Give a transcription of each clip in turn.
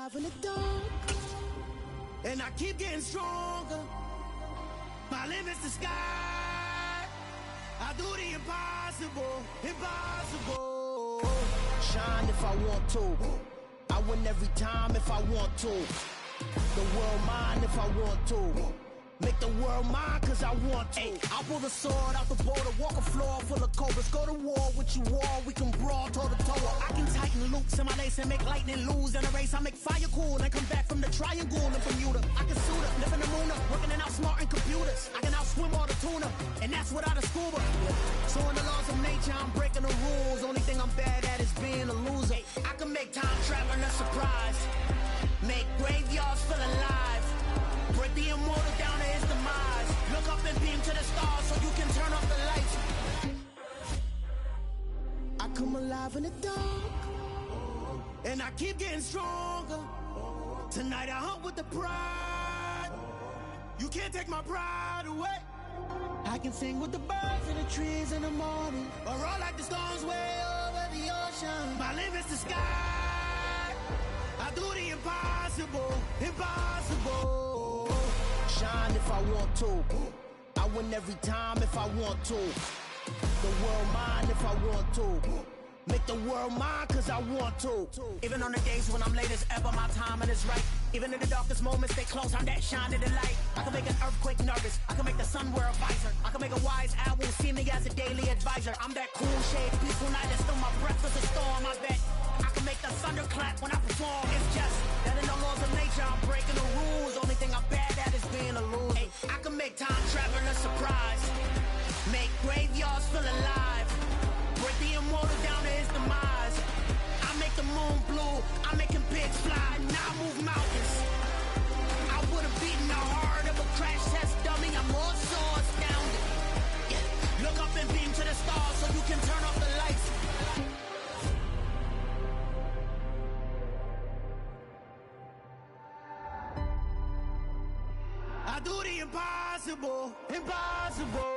alive in the dark, and I keep getting stronger. My limit's the sky. I do the impossible, impossible. Shine if I want to. I win every time if I want to. The world mine if I want to. Make the world mine cause I want to. Ay, I'll pull the sword out the border, walk a floor full of cobras. Go to war with you all, we can brawl toe to toe. I can tighten loops in my lace and make lightning lose in a race. I make fire cool and come back from the triangle in Bermuda. I can suit up, live in the moon up, working and outsmarting computers. I can outswim all the tuna, and that's without a scuba. So in the laws of nature, I'm breaking the rules. Only thing I'm bad at is being a loser. I can make time traveling a surprise, make graveyards feel alive, break the immortal down to his demise. Look up and beam to the stars so you can turn off the lights. I come alive in the dark, and I keep getting stronger. Tonight I hunt with the pride. You can't take my pride away. I can sing with the birds and the trees in the morning, or roll like the storms way over the ocean. My limit's the sky. I do the impossible, impossible. Shine if I want to. I win every time if I want to. The world mine if I want to. Make the world mine cause I want to. Even on the days when I'm late as ever, my timing is right. Even in the darkest moments, stay close, I'm that shine to the light. I can make an earthquake nervous, I can make the sun wear a visor. I can make a wise owl see me as a daily advisor. I'm that cool shade, peaceful night that's still my breath is a storm, I bet. I can make the thunder clap when I perform. It's just that in the laws of nature, I'm breaking the rules. Only thing I'm bad at is being a loser. Ay, I can make time travel a surprise, make graveyards feel alive, break the immortal down to his demise. I make the moon blue, I'm making pigs fly, now I move mountains. I would've beaten the heart of a crash test dummy, I'm more so astounded. Yeah. Look up and beam to the stars so you can turn off the lights. I do the impossible, impossible.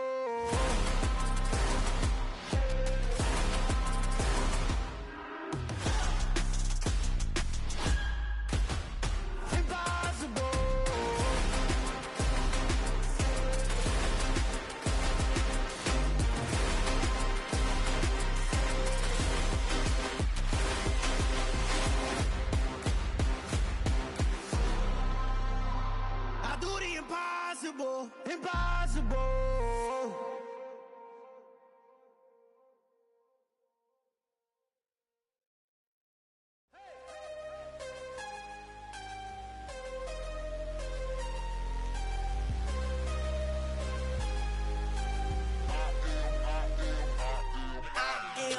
Impossible, impossible.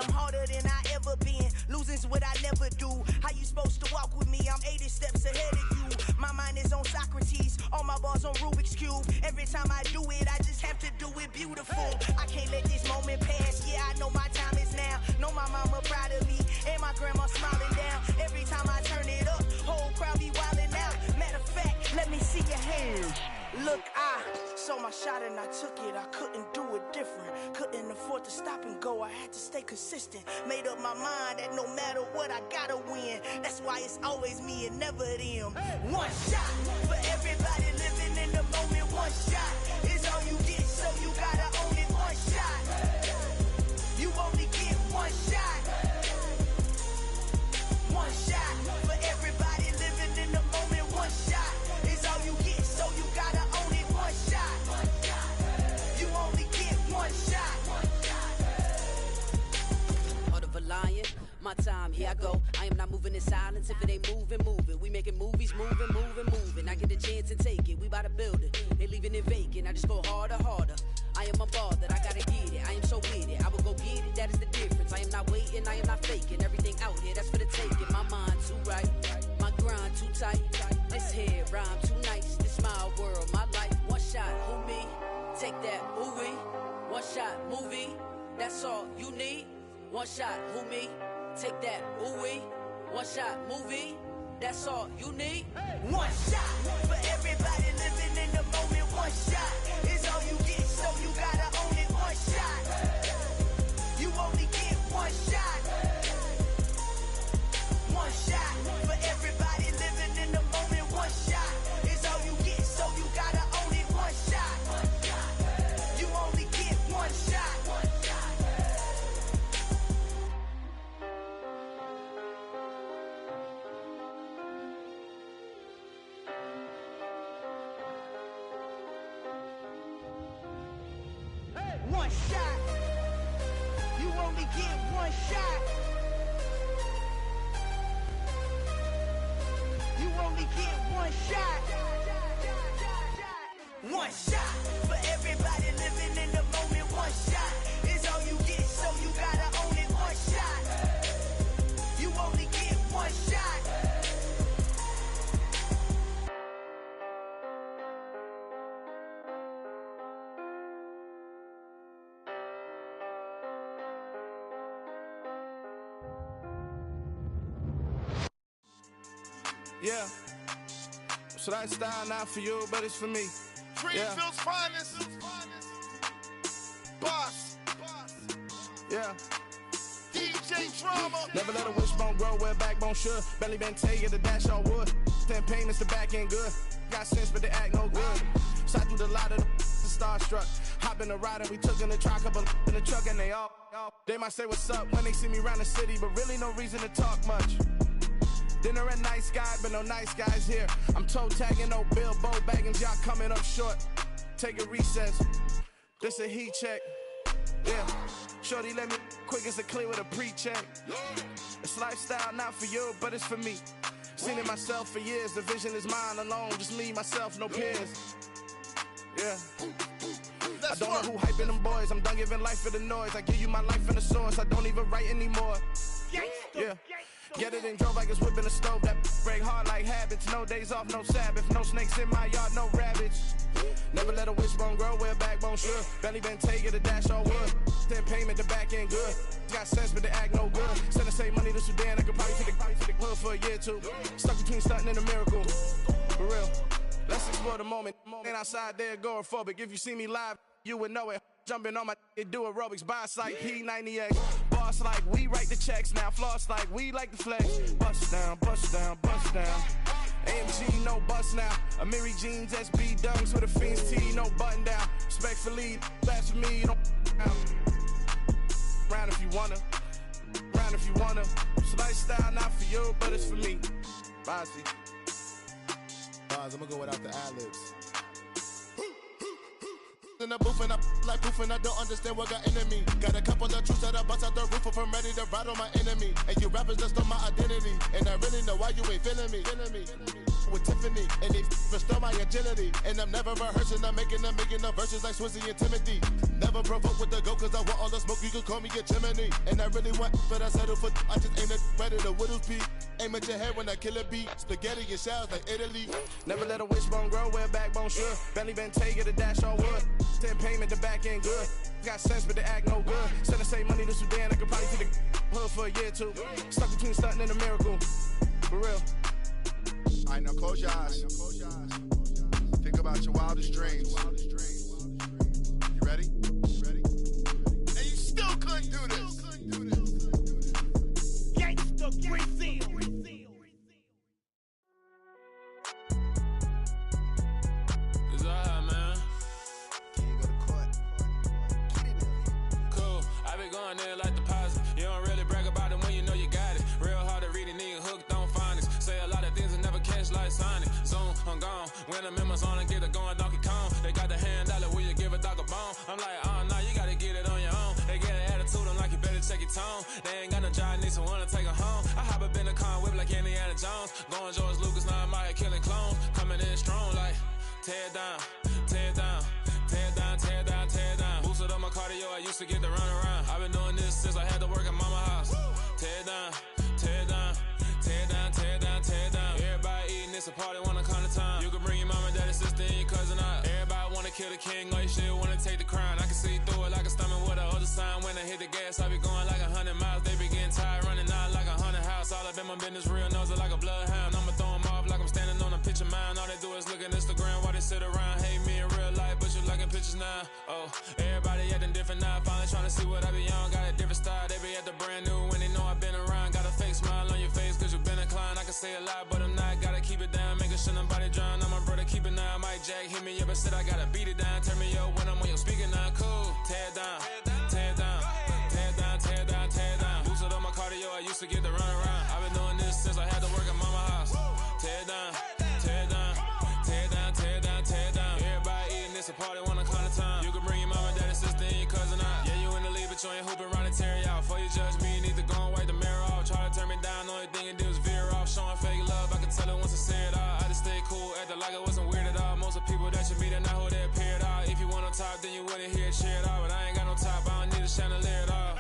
I'm harder than I ever been. Losing's what I never do. How you supposed to walk with me? I'm 80 steps ahead of you. My mind is on Socrates, all my bars on Rubik's Cube. Every time I do it, I just have to do it beautiful. I can't let this moment pass, yeah, I know my time is now. Know my mama proud of me, and my grandma smiling down. Every time I turn it up, whole crowd be wildin' out. Matter of fact, let me see your hands. Look, I saw my shot and I took it. I couldn't do it different. Couldn't afford to stop and go. I had to stay consistent. Made up my mind that no matter what, I gotta win. That's why it's always me and never them. One shot for everybody living in the moment. One shot is all you get, so you gotta own it. One shot. You only get one shot. One shot for everybody living in the moment. One shot is all you get, so you gotta own it. One shot. You only get one shot. Heart of a lion, my time, here I go. I am not moving in silence. If it ain't moving, move it. We making movies, moving, moving, moving. I get a chance and take it. We bout to build it. They leaving it vacant. I just go harder, harder. I am a ball that I gotta get it. I am so with it. I will go get it. That is the difference. I am not waiting. I am not faking. Everything out here, that's for the taking. My mind too right. My grind too tight. This here rhyme too nice. This my world, my life. One shot, who me? Take that, movie. One shot, movie. That's all you need. One shot, who me? Take that, ooh-wee. One shot, movie. That's all you need. One shot for everybody living in the moment. One shot is all you get, so you gotta own it. One shot. You only get one shot. One shot for everybody living only get one shot. You only get one shot. One shot for everybody living in the moment. One shot is all you get, so you gotta own it. One shot. You only get one shot. Yeah. So that style not for you, but it's for me. Greenfield's finest. Boss. Yeah. DJ Drama. Never let a wishbone grow where backbone should. Belly been taking the dash on wood. 10 payments, the back end good. Got sense, but they act no good. Shot through the lot of the starstruck. Hop in the ride and we took in the truck, couple in the truck, and they all. They might say what's up when they see me around the city, but really no reason to talk much. Dinner at nice guy, but no nice guys here. I'm toe tagging, no Bilbo baggins, y'all coming up short. Take a recess. This a heat check. Yeah. Shorty let me quick as a clear with a pre-check. It's lifestyle not for you, but it's for me. Seen it myself for years. The vision is mine alone. Just me, myself, no peers. Yeah. I don't know who hyping them boys. I'm done giving life for the noise. I give you my life in the source. I don't even write anymore. Yeah. Get it and drove like it's whipping a stove. That break hard like habits. No days off, no Sabbath. No snakes in my yard, no rabbits. Never let a wishbone grow where backbone should. Belly been taking the dash on wood. 10 payment, the back end good. Got sense, but they act no good. Send the same money to Sudan. I could probably take the hood for a year or two. Stuck between stunting and a miracle. For real. Let's explore the moment. Ain't outside there agoraphobic. If you see me live, you would know it. Jumping on my do aerobics, boss like P90X. Boss like we write the checks now. Floss like we like the flex. Bust down, bust down, bust down. AMG, no bust now. Amiri jeans, SB dunks with a Fiends T, no button down. Respectfully, that's for me, you don't round if you wanna. Round if you wanna. It's lifestyle not for you, but it's for me. Bossy. Bars, I'm gonna go without the ad-libs. In the booth and I like proof and I don't understand what got into me. Got a couple of truths that I bust out the roof if I'm ready to ride on my enemy. And you rappers just stole my identity, and I really know why you ain't feeling me. With Tiffany, and they restore my agility. And I'm never rehearsing, I'm making the verses like Swizzy and Timothy. Never provoke with the go, cause I want all the smoke, you can call me a chimney. And I really want, but I settle for, I just ain't ready to Whittles Peak. Aim at your head when I kill a beat. Spaghetti and shells like Italy. Never let a wishbone grow where backbone should. Belly been taking the dash on wood. 10 payment, the back end good. Got sense, but they act no good. Send the same money to Sudan. I could probably take the hood for a year or two. Stuck between stunting and a miracle. For real. Alright, now close your eyes. Think about your wildest dreams. You ready? And you still couldn't do this. Gangsta Brazil. It's alright, man. Cool. I be going there like deposit. You don't really brag about it when you know you got it. Real hard to read a nigga hooked on phonics. Say a lot of things and never catch like Sonic. Zone, I'm gone. When I'm in my zone and get it going Donkey Kong. They got the hand dollar, will you give a dog a bone? I'm like, oh no, you gotta get it on your own. They get an attitude, I'm like, you better check your tone. They ain't got no job, need someone to take her home. I hop up in the car, whip like Indiana Jones. Going George Lucas, now I'm out here killing clones. Coming in strong like, tear down, tear down, tear down, tear down, tear down. Boosted up my cardio, I used to get to run around. I've been doing this since I had to work at mama house. Tear down, tear down, tear down, tear down, tear down. Everybody eating, it's a party, wanna come to time. You can bring your mama, daddy, sister, and your cousin out. Everybody wanna kill the king, or you shit wanna take the crown. I can see through it like a stomach with a other sign. When I hit the gas, I be going like 100 miles. They be getting tired, running out like 100 house. All up in my business, real nose like a bloodhound. I'ma throw them off like I'm standing on a picture mine. All they do is look at Instagram while they sit around. Hate me in real life, but you liking pictures now. Oh, everybody acting different now. Finally trying to see what I be on. Got a different style, they be at the brand new when they know I've been around. Got a fake smile on your face cause you been inclined. I can say a lot, but I'm not. Gotta keep it down, making sure nobody drown. I'm my brother, keep it now. Mike Jack hit me up and said I gotta beat it down. Turn me up when I'm on your speaker now. Cool, tear down, tear down, tear down, tear down, tear down. Boosted up my cardio, I used to get to run around. I've been doing this since I had to work at mama house. Tear down, tear down, tear down, tear down, tear down. Everybody eating, it's a party, wanna come to time. You can bring your mama, daddy, sister, and your cousin out. Yeah, you in the league, but you ain't hooping around and tear you out. For like it wasn't weird at all. Most of the people that you meet are not who they appear at all. If you want to talk, then you wouldn't hear it cheer at all. But I ain't got no top, I don't need a chandelier at all.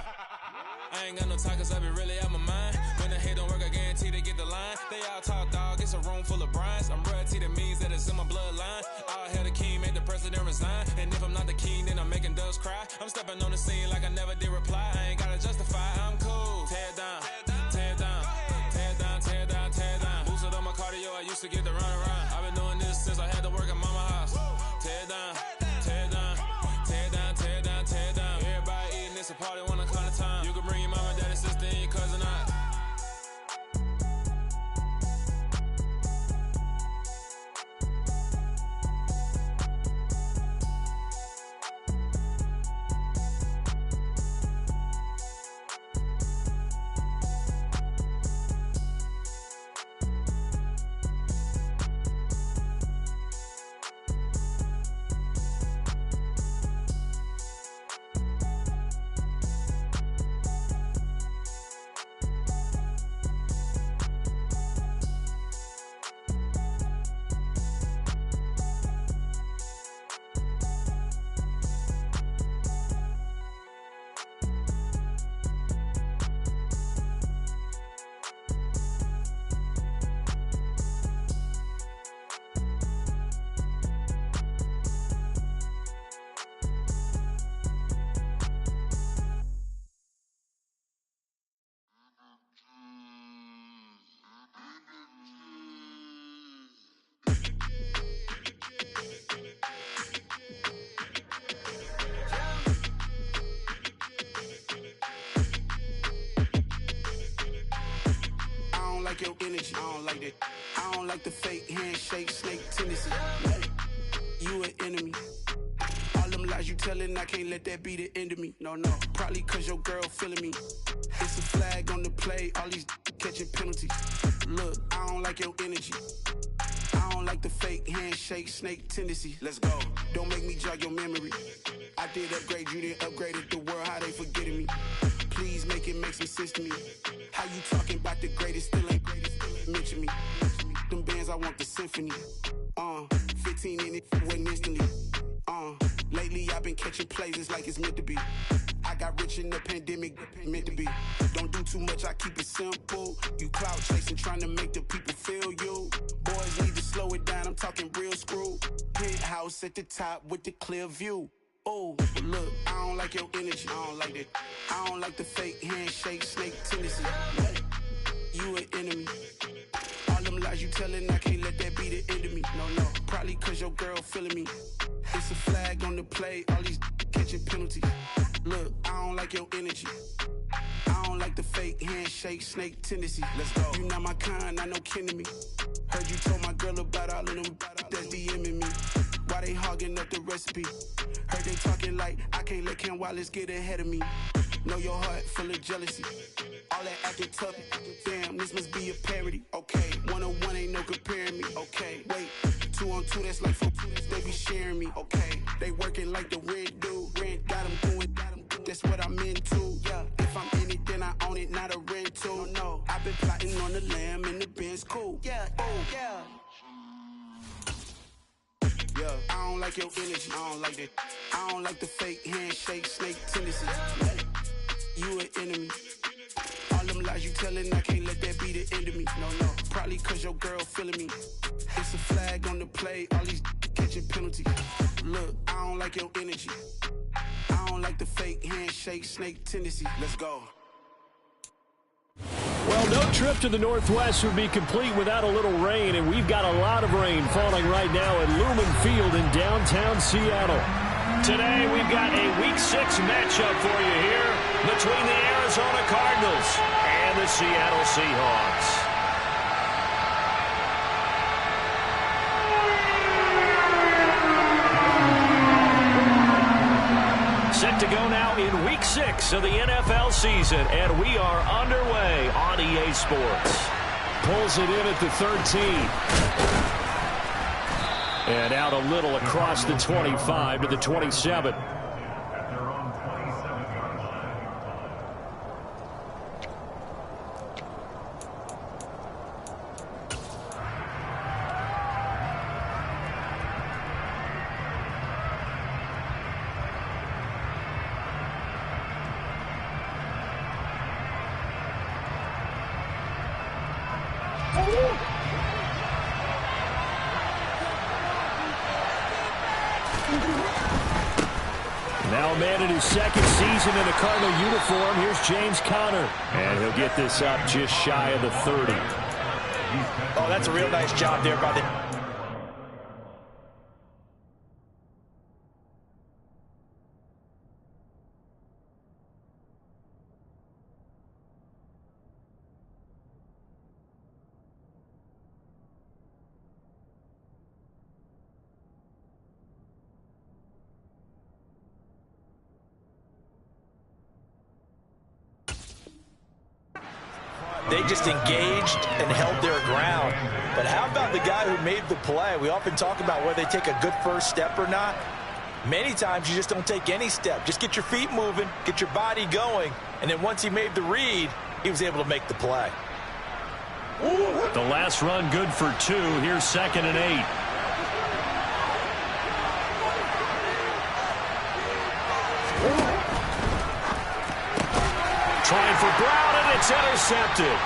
I ain't got no talk, cause I be really out my mind. When the hate don't work, I guarantee they get the line. They all talk, dog, it's a room full of Bryans. I'm royalty, that means that it's in my bloodline. All hell the king, made the president resign. And if I'm not the king, then I'm making doves cry. I'm stepping on the scene like I never did reply. I ain't gotta justify, I'm cool. Tear down, tear down, tear down, tear down, tear down. Boosted on my cardio, I used to get to run around. I've been doing this since I had to work at mama house. Tear down, tear down, tear down, tear down, tear down. Everybody eating, it's a party, one o'clock of time. You can bring your mama, daddy, sister, and your cousin out. Your energy, I don't like that. I don't like the fake handshake, snake tendency. You an enemy. All them lies you telling, I can't let that be the end of me. No, probably cause your girl feeling me. It's a flag on the play, all these catching penalties. Look, I don't like your energy. I don't like the fake handshake, snake tendency. Let's go. Don't make me jog your memory. I did upgrade, you didn't upgrade it. The world, how they forgetting me. Please make it make some sense to me. How you talking about the greatest, still ain't greatest, mention me. Them bands, I want the symphony. 15 in it, went instantly. Lately I've been catching plays, it's like it's meant to be. I got rich in the pandemic, meant to be. Don't do too much, I keep it simple. You clout chasing, trying to make the people feel you. Boys need to slow it down, I'm talking real screw. Penthouse at the top with the clear view. Oh, look, I don't like your energy, I don't like that. I don't like the fake handshake, snake tendency. You an enemy. All them lies you telling, I can't let that be the end of me. No, probably cause your girl feeling me. It's a flag on the play, all these catching penalties. Look, I don't like your energy. I don't like the fake handshake, snake tendency. Let's go. You not my kind, I know kin to me. Heard you told my girl about all of them that's DMing me. Why they hogging up the recipe? Heard they talking like I can't let Ken Wallace get ahead of me. Know your heart full of jealousy. All that acting tough, damn, this must be a parody. Okay, 1-on-1 ain't no comparing me. Okay, wait, 2-on-2, that's like 4, they be sharing me. Okay, they working like the rent do. Rent got them doing, that's what I'm into. Yeah, if I'm in it, then I own it, not a rental. No, I've been plotting on the lamb and the Benz cool. Yeah, oh, yeah. Yeah, I don't like your energy, I don't like that. I don't like the fake handshake, snake tendency. You an enemy. All them lies you telling, I can't let that be the end of me. No, probably cause your girl feeling me. It's a flag on the play, all these catching penalties. Look, I don't like your energy. I don't like the fake handshake, snake tendency. Let's go. Well, no trip to the Northwest would be complete without a little rain, and we've got a lot of rain falling right now at Lumen Field in downtown Seattle. Today, we've got a Week 6 matchup for you here between the Arizona Cardinals and the Seattle Seahawks. Set to go now in Week 6 of the NFL season, and we are underway on EA Sports. Pulls it in at the 13. And out a little across the 25 to the 27. Now a man in his second season in a Cardinal uniform. Here's James Conner. And he'll get this up just shy of the 30. Oh, that's a real nice job there by the... They just engaged and held their ground. But how about the guy who made the play? We often talk about whether they take a good first step or not. Many times you just don't take any step. Just get your feet moving, get your body going, and then once he made the read, he was able to make the play. The last run good for 2. Here's 2nd and 8. Trying for Brown, and it's intercepted.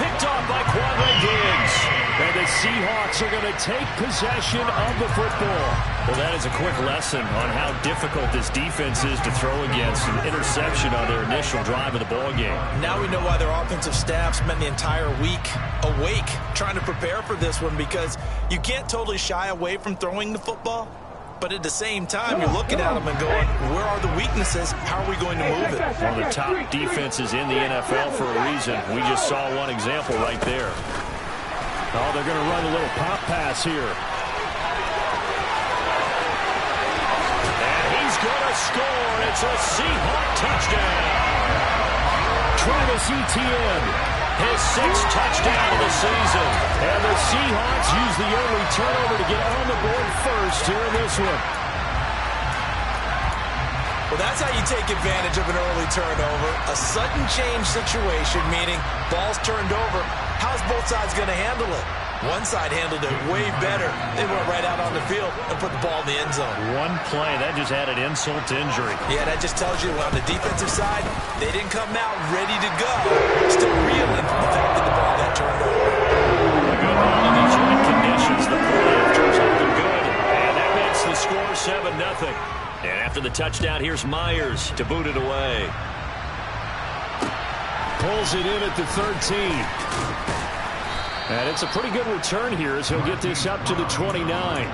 Picked off by Quandre Diggs. And the Seahawks are going to take possession of the football. Well, that is a quick lesson on how difficult this defense is to throw against. An interception on their initial drive of the ballgame. Now we know why their offensive staff spent the entire week awake trying to prepare for this one, because you can't totally shy away from throwing the football. But at the same time, you're looking at them and going, where are the weaknesses? How are we going to move it? One of the top defenses in the NFL for a reason. We just saw one example right there. Oh, they're going to run a little pop pass here. And he's going to score. It's a Seahawk touchdown. Travis Etienne, his 6th touchdown of the season. And the Seahawks use the early turnover to get on the board first here in this one. Well, that's how you take advantage of an early turnover. A sudden change situation, meaning ball's turned over. How's both sides going to handle it? One side handled it way better. They went right out on the field and put the ball in the end zone. One play, that just added insult to injury. Yeah, that just tells you on the defensive side, they didn't come out ready to go. Still reeling from the fact that the ball got turned over. A good ball in these right conditions. The play after is looking good. And that makes the score 7-0. And after the touchdown, here's Myers to boot it away. Pulls it in at the 13. And it's a pretty good return here as he'll get this up to the 29.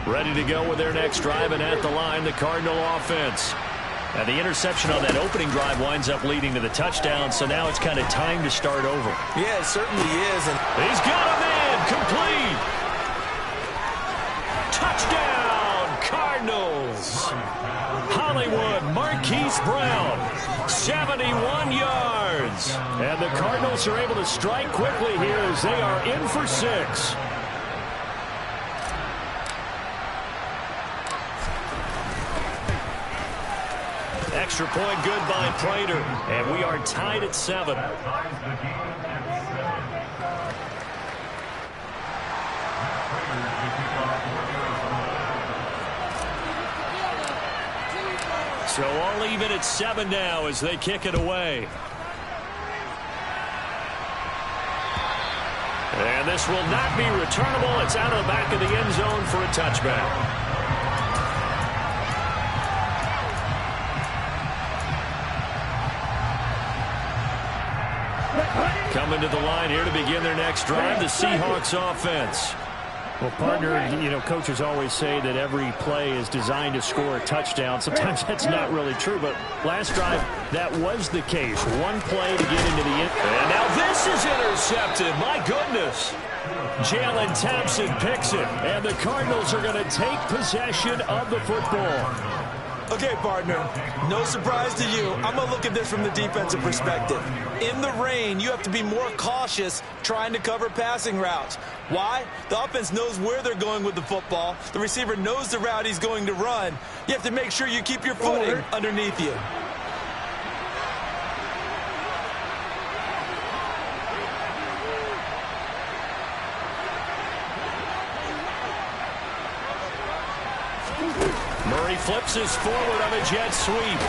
Ready to go with their next drive, and at the line, the Cardinal offense. And the interception on that opening drive winds up leading to the touchdown, so now it's kind of time to start over. Yeah, it certainly is. And he's got a man, complete. Touchdown, Cardinals. Hollywood Marquise Brown, 71 yards. And the Cardinals are able to strike quickly here as they are in for 6. Extra point good by Prater, and we are tied at 7. So all even at 7 now as they kick it away. And this will not be returnable. It's out of the back of the end zone for a touchback. Coming to the line here to begin their next drive, the Seahawks offense. Well, partner, you know, coaches always say that every play is designed to score a touchdown. Sometimes that's not really true, but last drive, that was the case. One play to get into the end. And now this is intercepted. My goodness. Jalen Thompson picks it, and the Cardinals are going to take possession of the football. Okay, partner, no surprise to you. I'm going to look at this from the defensive perspective. In the rain, you have to be more cautious trying to cover passing routes. Why? The offense knows where they're going with the football. The receiver knows the route he's going to run. You have to make sure you keep your footing underneath you. Murray flips his forward on a jet sweep.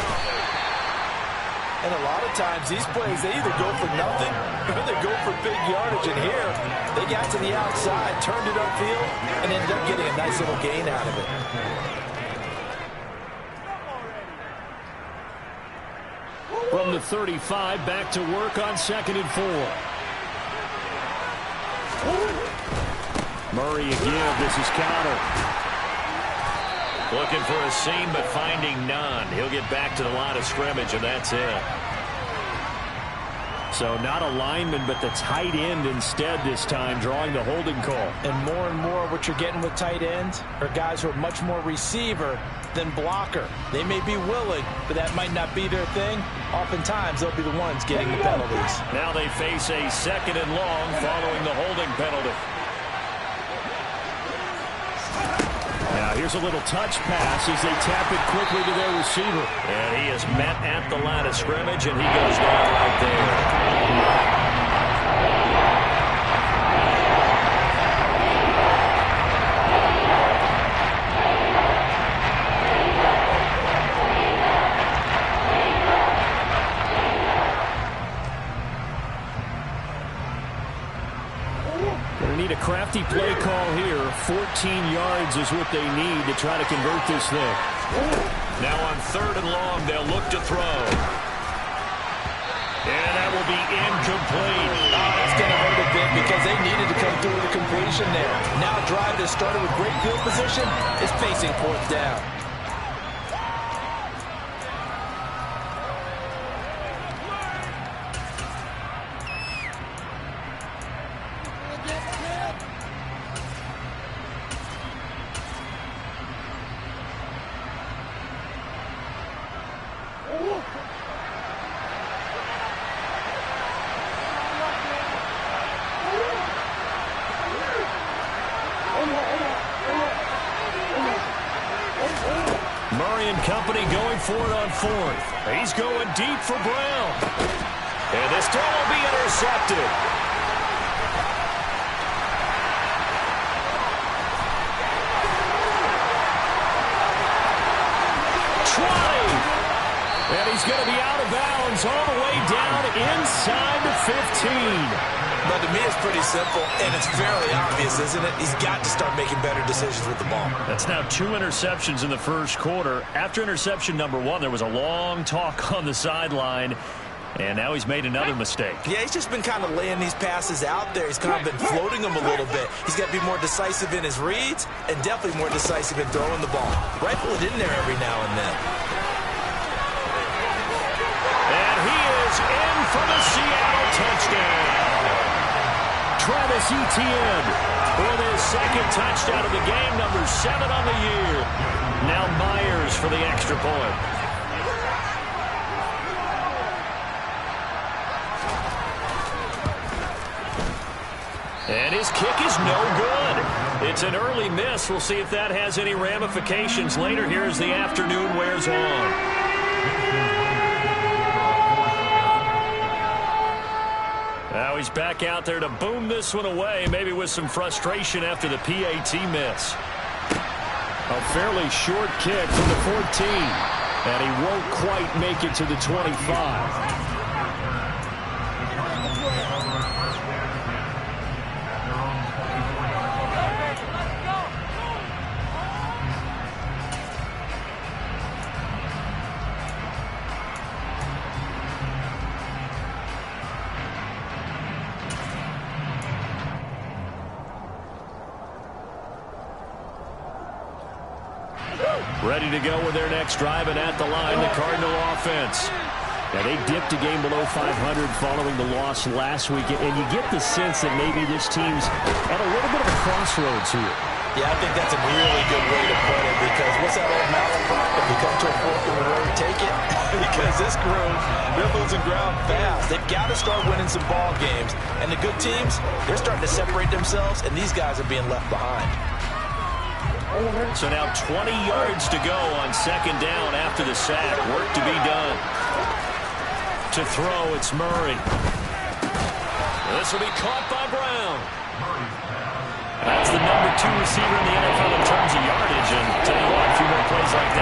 And a lot of times these plays, they either go for nothing or they go for big yardage. And here, they got to the outside, turned it upfield, and ended up getting a nice little gain out of it. From the 35, back to work on 2nd and 4. Murray again. This is Counter. Looking for a seam, but finding none. He'll get back to the line of scrimmage, and that's it. So not a lineman, but the tight end instead this time, drawing the holding call. And more what you're getting with tight ends are guys who are much more receiver than blocker. They may be willing, but that might not be their thing. Oftentimes, they'll be the ones getting the penalties. Now they face a 2nd and long following the holding penalty. Now here's a little touch pass as they tap it quickly to their receiver. And he is met at the line of scrimmage, and he goes down right there. Need a crafty play call here. 14 yards is what they need to try to convert this thing. Now on 3rd and long, they'll look to throw. And that will be incomplete. Oh, that's going to hurt a bit because they needed to come through with a completion there. Now a drive that started with great field position is facing 4th down. Company going for it on 4th. He's going deep for Brown. And this throw will be intercepted. And he's going to be out of bounds all the way down inside the 15. But to me, it's pretty simple, and it's fairly obvious, isn't it? He's got to start making better decisions with the ball. That's now 2 interceptions in the first quarter. After interception number 1, there was a long talk on the sideline, and now he's made another mistake. Yeah, he's just been kind of laying these passes out there. He's kind of been floating them a little bit. He's got to be more decisive in his reads and definitely more decisive in throwing the ball. Rifle it in there every now and then. And he is in for the Seattle touchdown. Travis Etienne with his 2nd touchdown of the game, number 7 on the year. Now Myers for the extra point. And his kick is no good. It's an early miss. We'll see if that has any ramifications later here as the afternoon wears on. Now he's back out there to boom this one away, maybe with some frustration after the PAT miss. A fairly short kick from the 14, and he won't quite make it to the 25. Ready to go with their next drive, and at the line, the Cardinal offense. Now, they dipped a game below 500 following the loss last week, and you get the sense that maybe this team's at a little bit of a crossroads here. Yeah, I think that's a really good way to put it, because what's that old malaprop? If you come to a fork in the road, take it. Because this group, they're losing ground fast. They've got to start winning some ball games. And the good teams, they're starting to separate themselves, and these guys are being left behind. So now 20 yards to go on 2nd down after the sack. Work to be done. To throw, it's Murray. This will be caught by Brown. That's the number 2 receiver in the NFL in terms of yardage. And tell you what, a few more plays like that.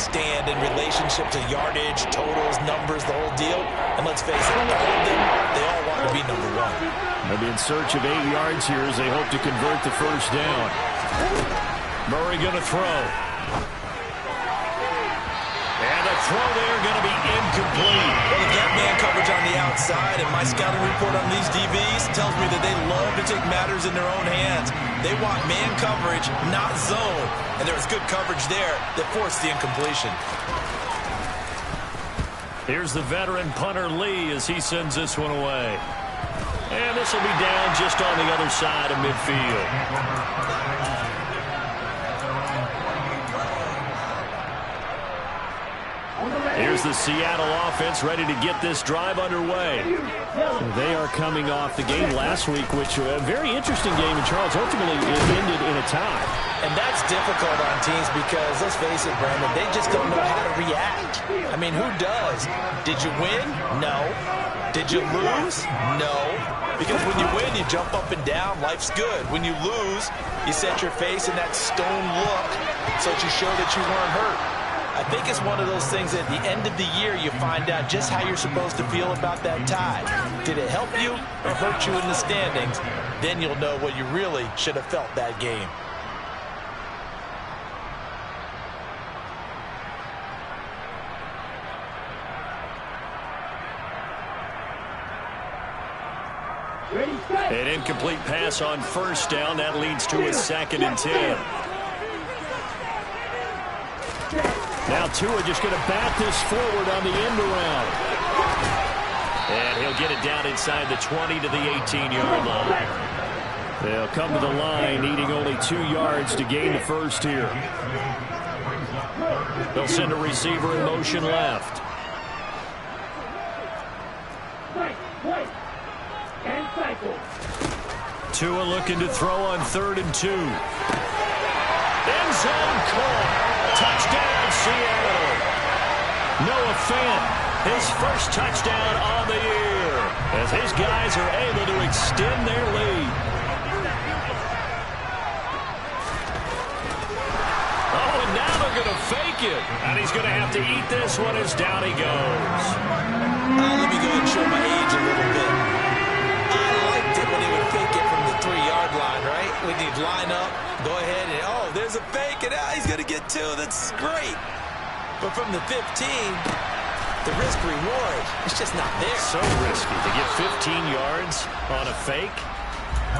stand in relationship to yardage, totals, numbers, the whole deal. And let's face it, all of them, they all want to be number one. They'll be in search of 8 yards here as they hope to convert the first down. Murray going to throw. And the throw there going to be incomplete. Well, they've got man coverage on the outside, and my scouting report on these DBs tells me that they love to take matters in their own hands. They want man coverage, not zone. And there was good coverage there that forced the incompletion. Here's the veteran punter Lee as he sends this one away. And this will be down just on the other side of midfield. Here's the Seattle offense ready to get this drive underway. They are coming off the game last week, which was a very interesting game in Charles. Ultimately, it ended in a tie. And that's difficult on teams because, let's face it, Brandon, they just don't know how to react. I mean, who does? Did you win? No. Did you lose? No. Because when you win, you jump up and down. Life's good. When you lose, you set your face in that stone look so that you show that you weren't hurt. I think it's one of those things that at the end of the year you find out just how you're supposed to feel about that tie. Did it help you or hurt you in the standings? Then you'll know what you really should have felt that game. An incomplete pass on first down. That leads to a 2nd and 10. Now Tua just going to bat this forward on the end around. And he'll get it down inside the 20 to the 18-yard line. They'll come to the line needing only 2 yards to gain the first here. They'll send a receiver in motion left. Tua looking to throw on 3rd and 2. End zone caught. Touchdown, Seattle. Noah Fant, his first touchdown on the year, as his guys are able to extend their lead. Oh, and now they're going to fake it. And he's going to have to eat this one as down he goes. Let me go ahead and show my age a little bit. I liked it when he would fake it from the 3-yard line, right? When he'd line up, go ahead and, oh, there's a fake, and he's going to get 2. That's great. But from the 15, the risk-reward, it's just not there. So risky to get 15 yards on a fake.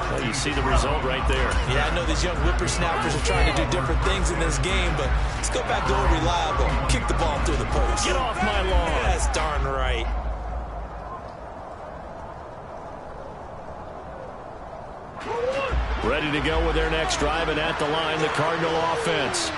Well, you see the result right there. Yeah, I know these young whippersnappers are trying to do different things in this game, but let's go back to old reliable. Kick the ball through the post. Get off my lawn. That's darn right. Ready to go with their next drive, and at the line, the Cardinal offense.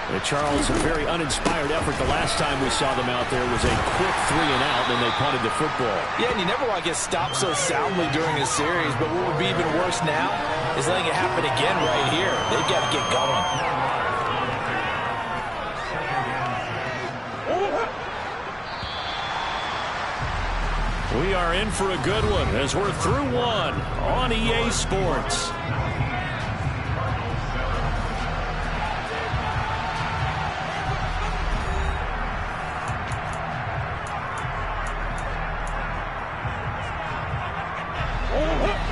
And Charles, a very uninspired effort. The last time we saw them out there was a quick 3 and out, and they punted the football. Yeah, and you never want to get stopped so soundly during a series, but what would be even worse now is letting it happen again right here. They've got to get going. We are in for a good one as we're through one on EA Sports.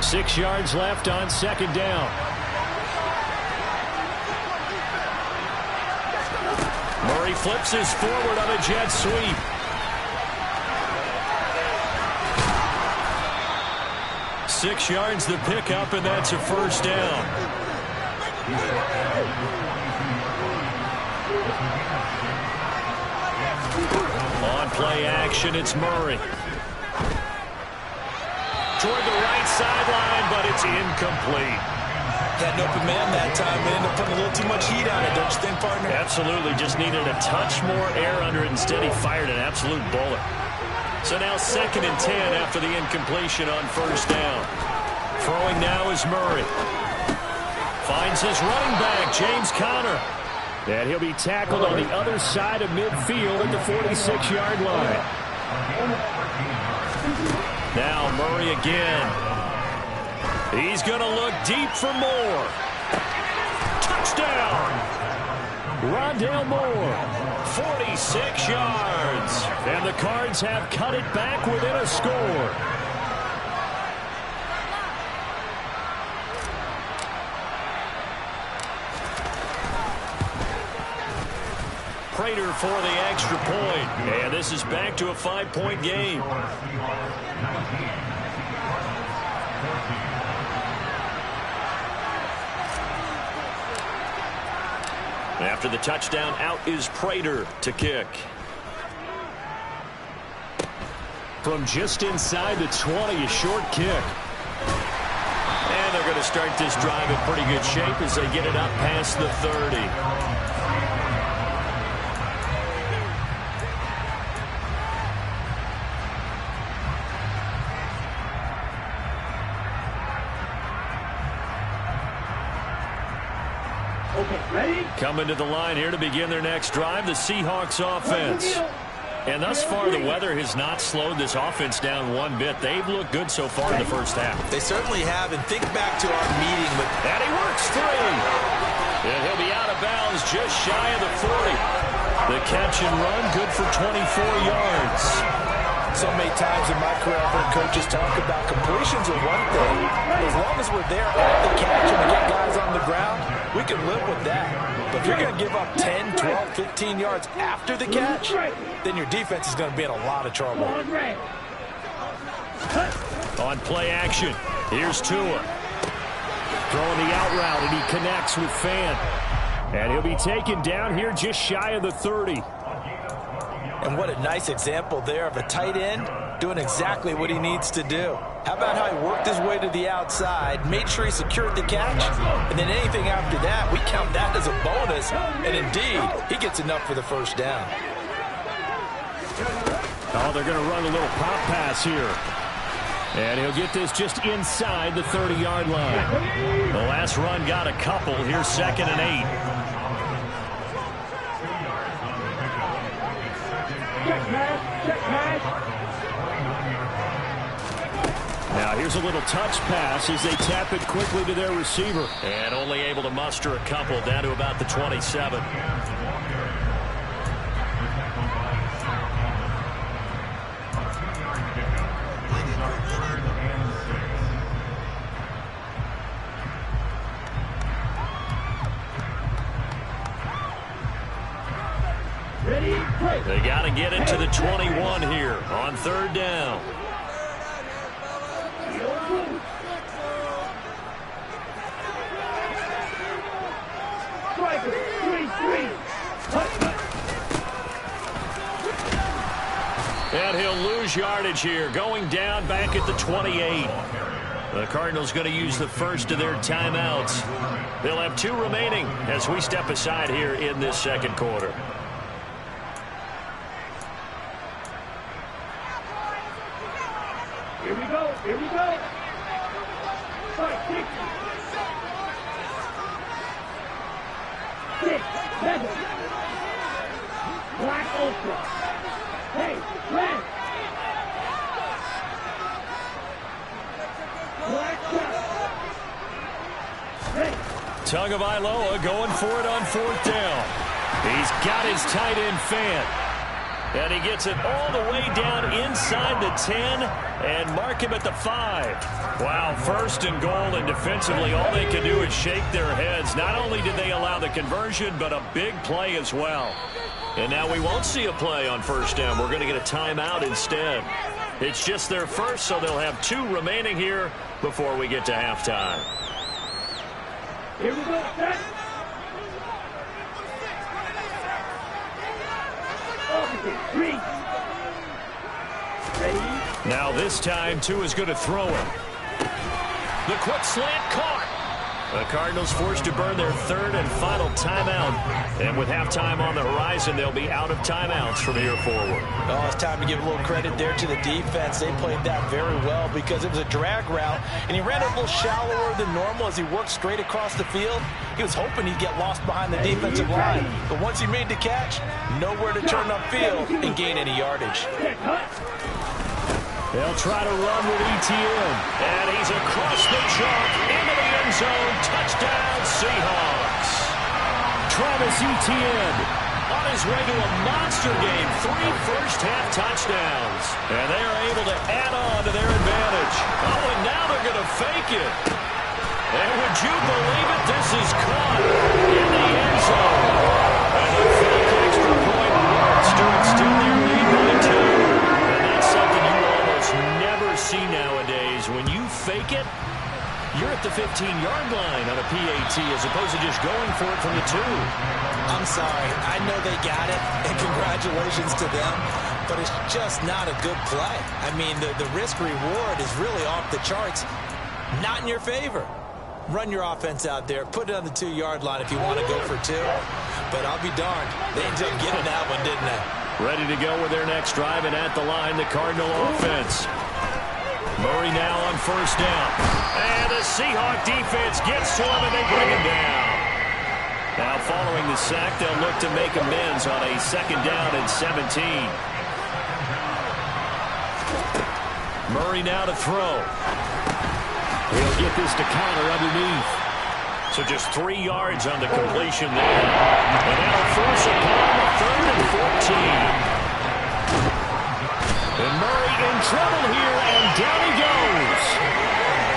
Six yards left on 2nd down. Murray flips his forward on a jet sweep. Six yards the pickup, and that's a first down. On play action, it's Murray. Toward the right sideline, but it's incomplete. Had an open man that time. They ended up putting a little too much heat on it, don't you think, partner? Absolutely. Just needed a touch more air under it. Instead, he fired an absolute bullet. So now 2nd and 10 after the incompletion on first down. Throwing now is Murray. Finds his running back, James Conner. And he'll be tackled on the other side of midfield at the 46-yard line. Now Murray again. He's going to look deep for more. Touchdown! Rondale Moore, 46 yards. And the Cards have cut it back within a score. Prater for the extra point. And this is back to a 5-point game. After the touchdown, out is Prater to kick. From just inside the 20, a short kick. And they're going to start this drive in pretty good shape as they get it up past the 30. Coming to the line here to begin their next drive, the Seahawks offense. And thus far, the weather has not slowed this offense down one bit. They've looked good so far in the first half. They certainly have, and think back to our meeting with... And he works through. And he'll be out of bounds just shy of the 40. The catch and run, good for 24 yards. So many times in my career, I've heard coaches talk about completions are one thing. As long as we're there at the catch and we get guys on the ground, we can live with that. But if you're going to give up 10, 12, 15 yards after the catch, then your defense is going to be in a lot of trouble. On play action, here's Tua. Throwing the out route, and he connects with Fan. And he'll be taken down here just shy of the 30. And what a nice example there of a tight end doing exactly what he needs to do. How about how he worked his way to the outside, made sure he secured the catch, and then anything after that, we count that as a bonus. And indeed, he gets enough for the first down. Oh, they're going to run a little pop pass here. And he'll get this just inside the 30-yard line. The last run got a couple. Here's 2nd and 8. Now here's a little touch pass as they tap it quickly to their receiver. And only able to muster a couple down to about the 27. They got to get it to the 21 here on 3rd down. And he'll lose yardage here, going down back at the 28. The Cardinals going to use the first of their timeouts. They'll have 2 remaining as we step aside here in this 2nd quarter. Here we go. Here we go. 6, 7. Black Ultra. Hey, red. Black Tagovailoa going for it on 4th down. He's got his tight end Fan. And he gets it all the way down inside the 10 and mark him at the 5. Wow, 1st and goal, and defensively all they can do is shake their heads. Not only did they allow the conversion, but a big play as well. And now we won't see a play on 1st down. We're going to get a timeout instead. It's just their first, so they'll have 2 remaining here before we get to halftime. Here we go, set. Now this time, Tua's going to throw it. The quick slant caught. The Cardinals forced to burn their 3rd and final timeout. And with halftime on the horizon, they'll be out of timeouts from here forward. Oh, it's time to give a little credit there to the defense. They played that very well because it was a drag route, and he ran a little shallower than normal as he worked straight across the field. He was hoping he'd get lost behind the defensive line. But once he made the catch, nowhere to turn upfield and gain any yardage. They'll try to run with ETN. And he's across the chalk into the end zone. Touchdown, Seahawks. Travis Etienne on his way to a monster game. 3 first-half touchdowns. And they are able to add on to their advantage. Oh, and now they're going to fake it. And would you believe it? This is caught in the end zone. And the fake extra point works to extend their lead by 2. And that's something you almost never see nowadays. When you fake it, you're at the 15-yard line on a PAT as opposed to just going for it from the 2. I'm sorry. I know they got it, and congratulations to them, but it's just not a good play. I mean, the risk-reward is really off the charts. Not in your favor. Run your offense out there. Put it on the 2-yard line if you want to go for 2. But I'll be darned. They ended up getting that one, didn't they? Ready to go with their next drive, and at the line, the Cardinal offense. Murray now on first down. And the Seahawk defense gets to him, and they bring him down. Now, following the sack, they'll look to make amends on a 2nd down and 17. Murray now to throw. He'll get this to Connor underneath. So just 3 yards on the completion there. And that'll force a punt on 3rd and 14. And Murray in trouble here, and down he goes.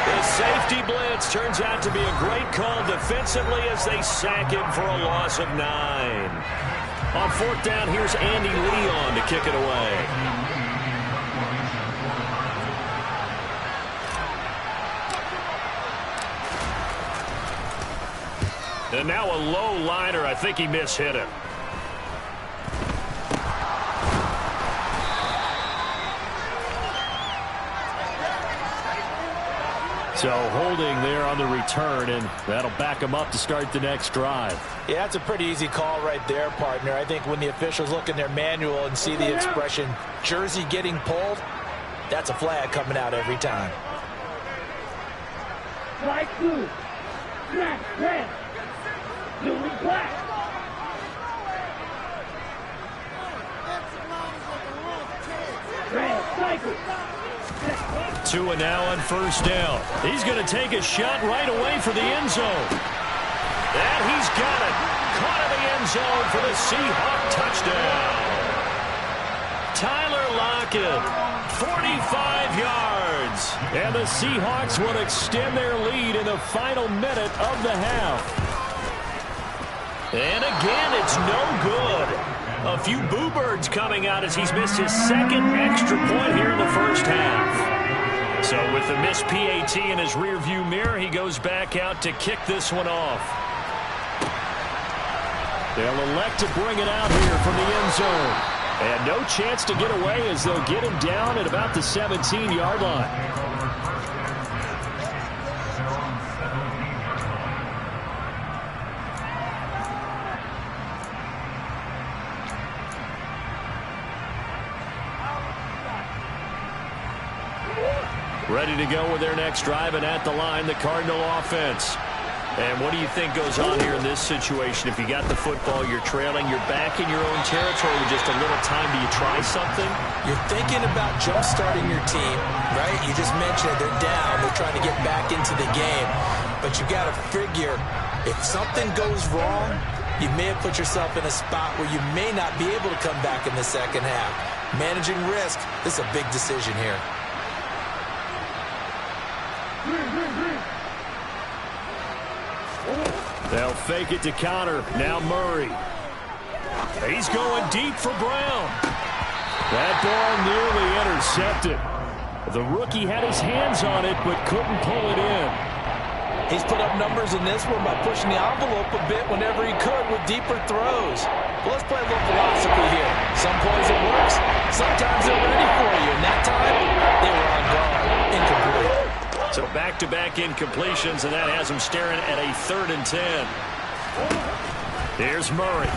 The safety blitz turns out to be a great call defensively as they sack him for a loss of 9. On 4th down, here's Andy Leon to kick it away. And now a low liner. I think he mishit him. So holding there on the return, and that'll back him up to start the next drive. Yeah, that's a pretty easy call right there, partner. I think when the officials look in their manual and see the expression jersey getting pulled, that's a flag coming out every time. Flag 2. Snap, red. Blue and black. Red, cycle. 2 and now on first down. He's going to take a shot right away for the end zone. And he's got it. Caught in the end zone for the Seahawk touchdown. Tyler Lockett, 45 yards. And the Seahawks will extend their lead in the final minute of the half. And again, it's no good. A few boo birds coming out as he's missed his 2nd extra point here in the first half. So with the missed PAT in his rearview mirror, he goes back out to kick this one off. They'll elect to bring it out here from the end zone. And no chance to get away as they'll get him down at about the 17-yard line. Ready to go with their next drive, and at the line, the Cardinal offense. And what do you think goes on here in this situation? If you got the football, you're trailing, you're back in your own territory with just a little time. Do you try something? You're thinking about jump-starting your team, right? You just mentioned it. They're down. They're trying to get back into the game. But you got to figure, if something goes wrong, you may have put yourself in a spot where you may not be able to come back in the second half. Managing risk, this is a big decision here. They'll fake it to Connor. Now Murray. He's going deep for Brown. That ball nearly intercepted. The rookie had his hands on it, but couldn't pull it in. He's put up numbers in this one by pushing the envelope a bit whenever he could with deeper throws. Well, let's play a little philosophy here. Some plays it works. Sometimes they're ready for you. And that time, they were on guard. Incomplete. So back-to-back incompletions, and that has him staring at a 3rd and 10. Here's Murray.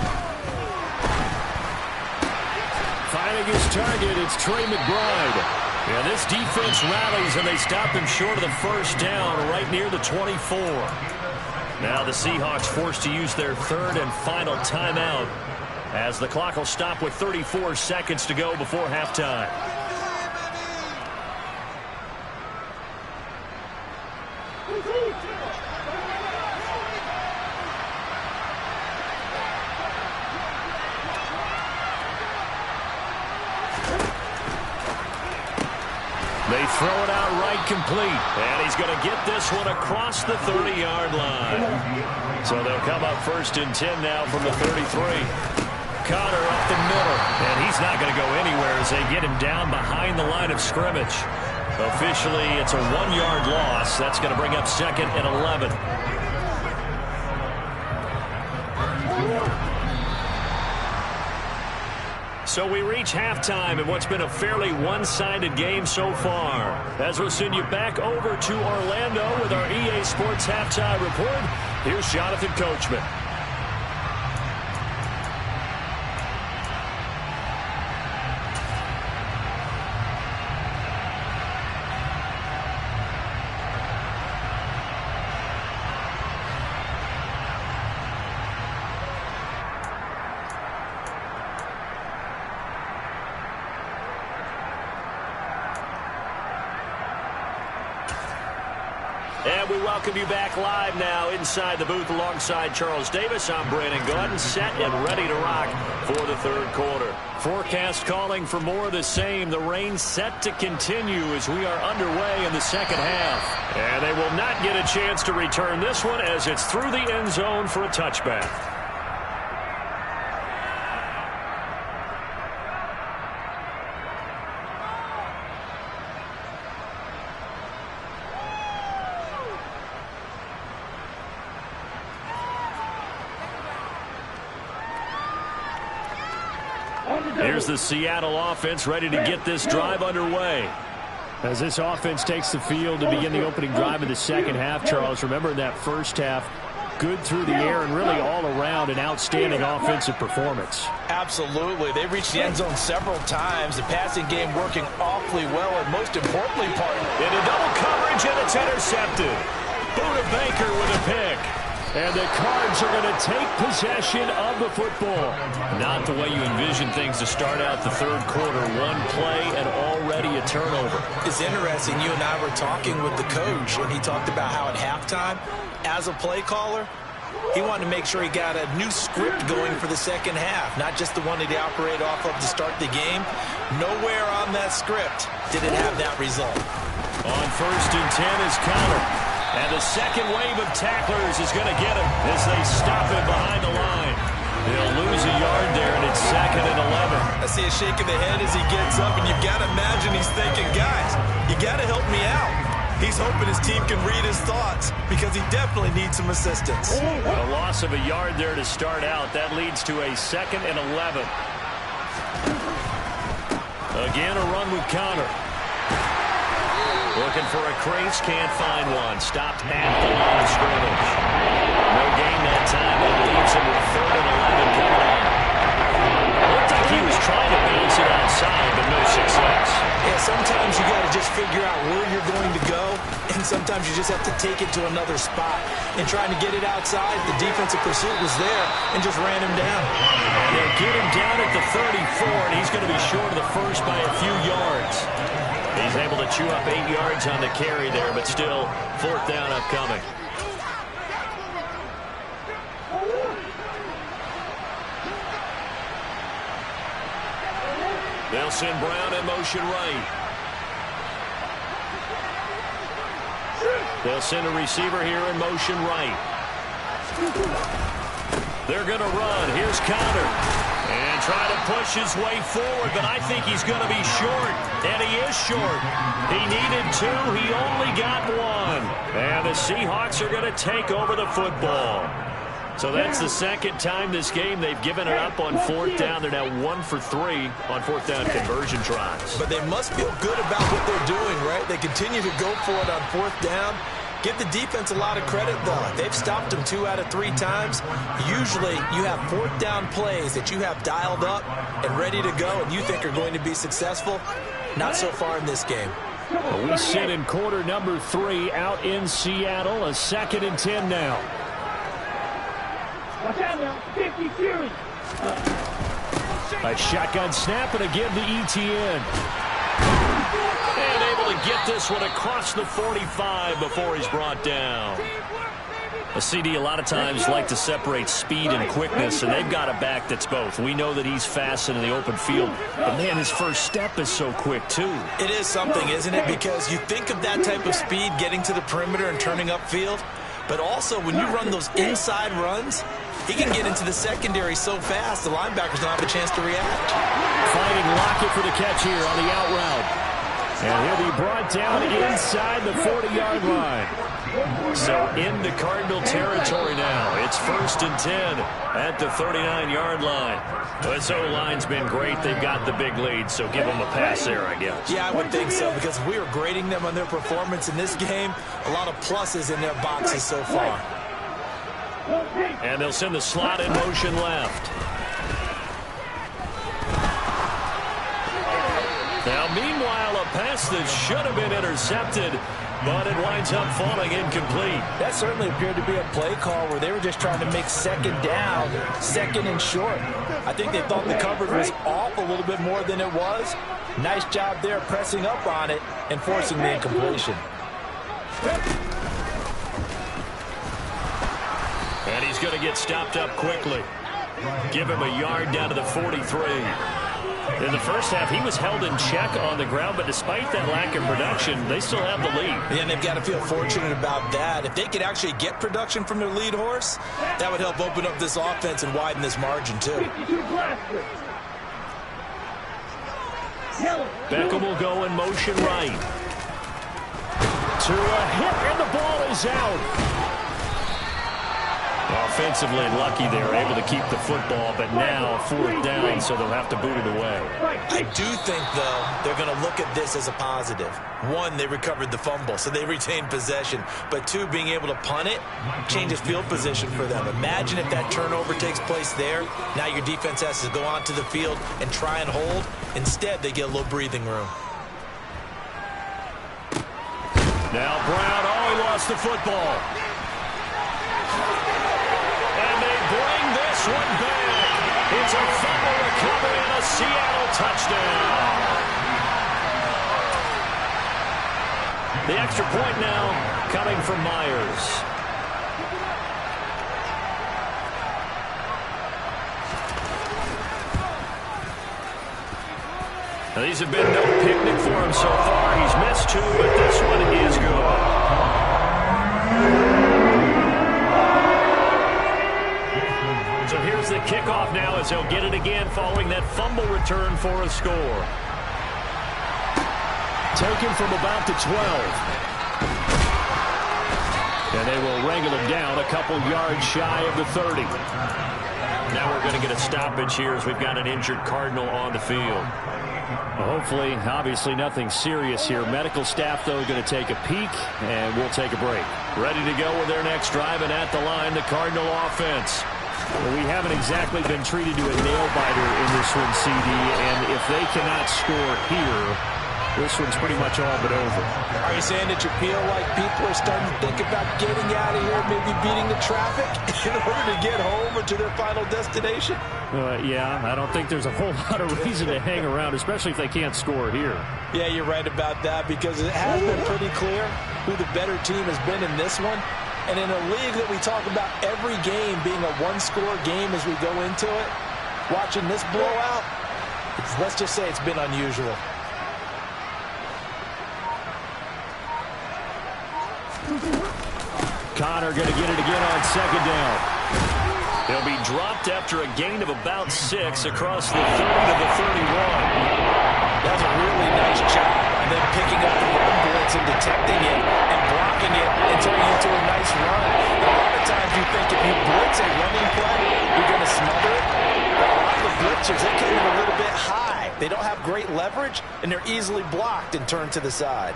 Finding his target, it's Trey McBride. Yeah, this defense rallies, and they stop him short of the first down right near the 24. Now the Seahawks forced to use their 3rd and final timeout as the clock will stop with 34 seconds to go before halftime. throw it out right complete. And he's going to get this one across the 30-yard line. So they'll come up 1st and 10 now from the 33. Connor up the middle. And he's not going to go anywhere as they get him down behind the line of scrimmage. Officially, it's a 1-yard loss. That's going to bring up 2nd and 11. So we reach halftime in what's been a fairly one-sided game so far. As we'll send you back over to Orlando with our EA Sports Halftime Report, here's Jonathan Coachman. And we welcome you back live now inside the booth alongside Charles Davis. I'm Brandon Gordon, set and ready to rock for the 3rd quarter. Forecast calling for more of the same. The rain set to continue as we are underway in the 2nd half. And they will not get a chance to return this one as it's through the end zone for a touchback. Here's the Seattle offense ready to get this drive underway. As this offense takes the field to begin the opening drive of the 2nd half, Charles, remember in that 1st half, good through the air and really all around an outstanding offensive performance. Absolutely. They reached the end zone several times. The passing game working awfully well, and most importantly, into double coverage, and it's intercepted. Buda Baker with a pick. And the Cards are going to take possession of the football. Not the way you envision things to start out the 3rd quarter. One play and already a turnover. It's interesting. You and I were talking with the coach, and he talked about how at halftime, as a play caller, he wanted to make sure he got a new script going for the 2nd half, not just the one that he operated off of to start the game. Nowhere on that script did it have that result. On 1st and 10 is Connor. And the second wave of tacklers is going to get him as they stop him behind the line. They'll lose a yard there, and it's 2nd and 11. I see a shake of the head as he gets up, and you've got to imagine he's thinking, guys, you got to help me out. He's hoping his team can read his thoughts because he definitely needs some assistance. A loss of a yard there to start out. That leads to a 2nd and 11. Again, a run with Connor. Looking for a crease, can't find one. Stopped at the line of scrimmage. No gain that time. That leaves him with 3rd and 11 coming on. Looked like he was trying to bounce it outside, but no success. Yeah, sometimes you got to just figure out where you're going to go, and sometimes you just have to take it to another spot. And trying to get it outside, the defensive pursuit was there and just ran him down. And they'll get him down at the 34, and he's going to be short of the first by a few yards. He's able to chew up 8 yards on the carry there, but still 4th down upcoming. They'll send Brown in motion right. They'll send a receiver here in motion right. They're going to run. Here's Connor. And try to push his way forward, but I think he's going to be short. And he is short. He needed 2. He only got 1. And the Seahawks are going to take over the football. So that's the 2nd time this game they've given it up on 4th down. They're now 1 for 3 on 4th down conversion tries. But they must feel good about what they're doing, right? They continue to go for it on 4th down. Give the defense a lot of credit, though. They've stopped them 2 out of 3 times. Usually, you have 4th down plays that you have dialed up and ready to go and you think are going to be successful. Not so far in this game. Well, we sit in quarter number 3 out in Seattle. A 2nd and 10 now. Watch out now. 50 series. A shotgun snap and again the ETN. And able to get this one across the 45 before he's brought down. A CD a lot of times like to separate speed and quickness, and they've got a back that's both. We know that he's fast in the open field, but, man, his first step is so quick, too. It is something, isn't it? Because you think of that type of speed getting to the perimeter and turning upfield, but also when you run those inside runs, he can get into the secondary so fast the linebackers don't have a chance to react. Finding Lockett for the catch here on the out route. And he'll be brought down inside the 40-yard line. So into Cardinal territory now. It's 1st and 10 at the 39-yard line. This O-line's been great. They've got the big lead, so give them a pass there, I guess. Yeah, I would think so, because we were grading them on their performance in this game. A lot of pluses in their boxes so far. And they'll send the slot in motion left. Now, meanwhile, a pass that should have been intercepted, but it winds up falling incomplete. That certainly appeared to be a play call where they were just trying to make second down, second and short. I think they thought the coverage was off a little bit more than it was. Nice job there pressing up on it and forcing the incompletion. And he's going to get stopped up quickly. Give him a yard down to the 43. In the first half, he was held in check on the ground, but despite that lack of production, they still have the lead. And they've got to feel fortunate about that. If they could actually get production from their lead horse, that would help open up this offense and widen this margin, too. Beckham will go in motion right. To a hit, and the ball is out. Offensively lucky they were able to keep the football, but now 4th down, so they'll have to boot it away. I do think, though, they're going to look at this as a positive. One, they recovered the fumble, so they retained possession. But two, being able to punt it changes field position for them. Imagine if that turnover takes place there. Now your defense has to go onto the field and try and hold. Instead, they get a little breathing room. Now Brown, he lost the football. Bring this one back. It's a fumble recovery and a Seattle touchdown. The extra point now coming from Myers. Now, these have been no picnic for him so far. He's missed 2, but this one is good. So here's the kickoff now as they'll get it again following that fumble return for a score. Taken from about the 12. And they will wrangle him down a couple yards shy of the 30. Now we're going to get a stoppage here as we've got an injured Cardinal on the field. Well, hopefully, obviously nothing serious here. Medical staff, though, going to take a peek, and we'll take a break. Ready to go with their next drive, and at the line, the Cardinal offense. Well, we haven't exactly been treated to a nail-biter in this one, CD, and if they cannot score here, this one's pretty much all but over. Are you saying that you feel like people are starting to think about getting out of here, maybe beating the traffic in order to get home or to their final destination? Yeah, I don't think there's a whole lot of reason to hang around, especially if they can't score here. Yeah, you're right about that, because it has been pretty clear who the better team has been in this one. And in a league that we talk about every game being a one-score game as we go into it, watching this blowout, let's just say it's been unusual. Connor going to get it again on second down. He'll be dropped after a gain of about 6 across the 30 to the 31. That was a really nice job on them picking up the run blitz and detecting it and blocking it and turning it into a nice run. And a lot of times you think if you blitz a running play, you're going to smother it. But a lot of the blitzers, they came in a little bit high. They don't have great leverage, and they're easily blocked and turned to the side.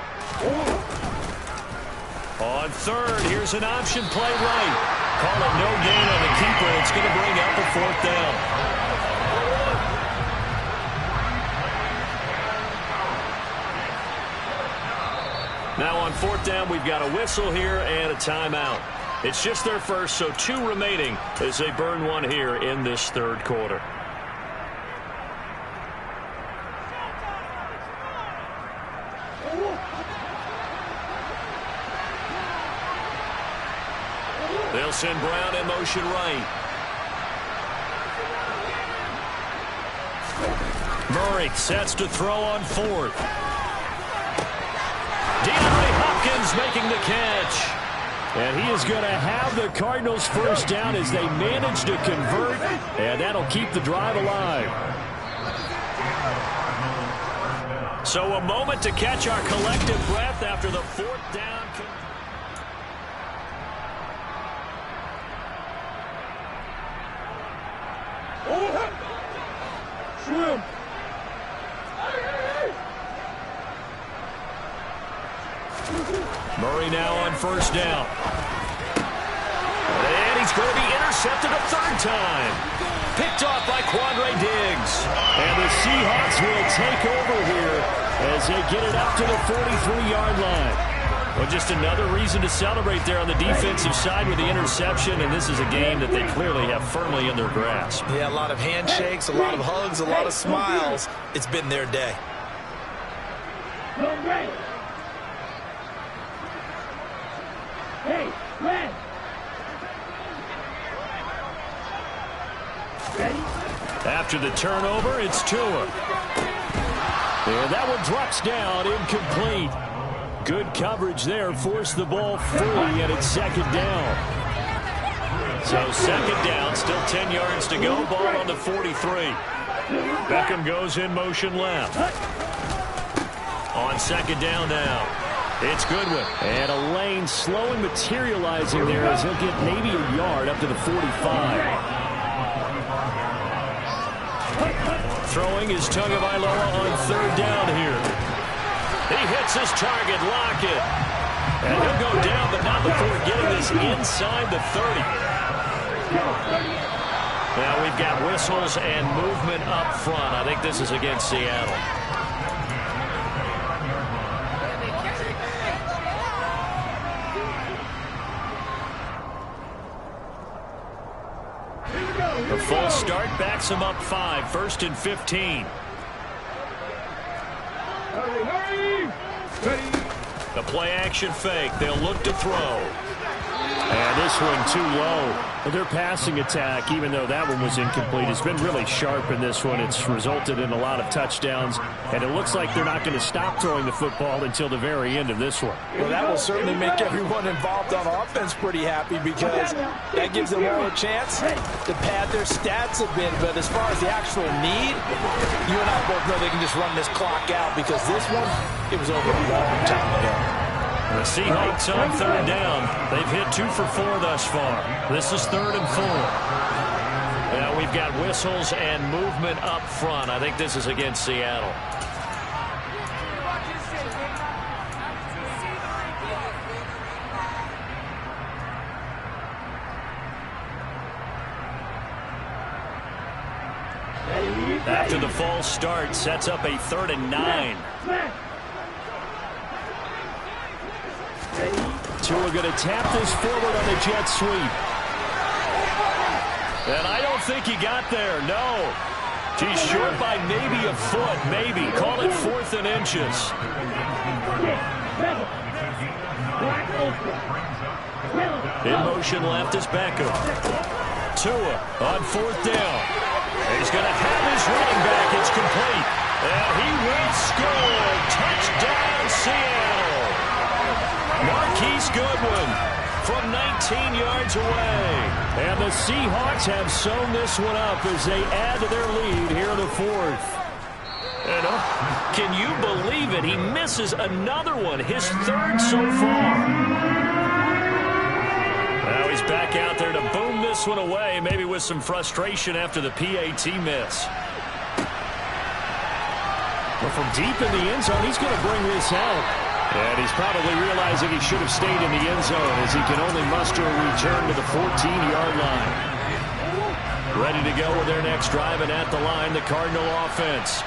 On third, here's an option play right. Call it no gain on the keeper. It's going to bring up a 4th down. Now on 4th down, we've got a whistle here and a timeout. It's just their first, so 2 remaining as they burn one here in this 3rd quarter. They'll send Brown in motion right. Murray sets to throw on fourth. DeAndre Hopkins making the catch. And he is going to have the Cardinals first down as they manage to convert, and that'll keep the drive alive. So a moment to catch our collective breath after the fourth down. Swim. Murray now on first down. And he's going to be intercepted a third time. Picked off by Quandre Diggs. And the Seahawks will take over here as they get it up to the 43-yard line. Well, just another reason to celebrate there on the defensive side with the interception, and this is a game that they clearly have firmly in their grasp. Yeah, a lot of handshakes, a lot of hugs, a lot of smiles. It's been their day. Hey, Glenn. After the turnover, it's Tua. And that one drops down, incomplete. Good coverage there, forced the ball free, and it's second down. So second down, still 10 yards to go, ball on the 43. Beckham goes in motion left. On second down now, it's Goodwin. And a lane slowly materializing there as he'll get maybe a yard up to the 45. Throwing is Tagovailoa on third down here. He hits his target, Lockett. And he'll go down, but not before getting this inside the 30. Now we've got whistles and movement up front. I think this is against Seattle. The full start backs him up 5, 1st and 15. The play action fake. They'll look to throw. And this one too low. Their passing attack, even though that one was incomplete, has been really sharp in this one. It's resulted in a lot of touchdowns, and it looks like they're not going to stop throwing the football until the very end of this one. Well, that will certainly make everyone involved on offense pretty happy because that gives them all a chance to pad their stats a bit. But as far as the actual need, you and I both know they can just run this clock out because this one, it was over a long time ago. The Seahawks on third down. They've hit 2 for 4 thus far. This is 3rd and 4. Now we've got whistles and movement up front. I think this is against Seattle. After the false start, sets up a 3rd and 9. Tua going to tap this forward on the jet sweep. And I don't think he got there, no. He's short by maybe a foot, maybe. Call it 4th and inches. In motion left is Beckham. Tua on 4th down. He's going to have his running back. It's complete. And he will score. Touchdown, Seattle. Marquise Goodwin from 19 yards away. And the Seahawks have sewn this one up as they add to their lead here in the 4th. And can you believe it? He misses another one, his 3rd so far. Now he's back out there to boom this one away, maybe with some frustration after the PAT miss. But from deep in the end zone, he's going to bring this out. And he's probably realizing he should have stayed in the end zone as he can only muster a return to the 14-yard line. Ready to go with their next drive, and at the line, the Cardinal offense.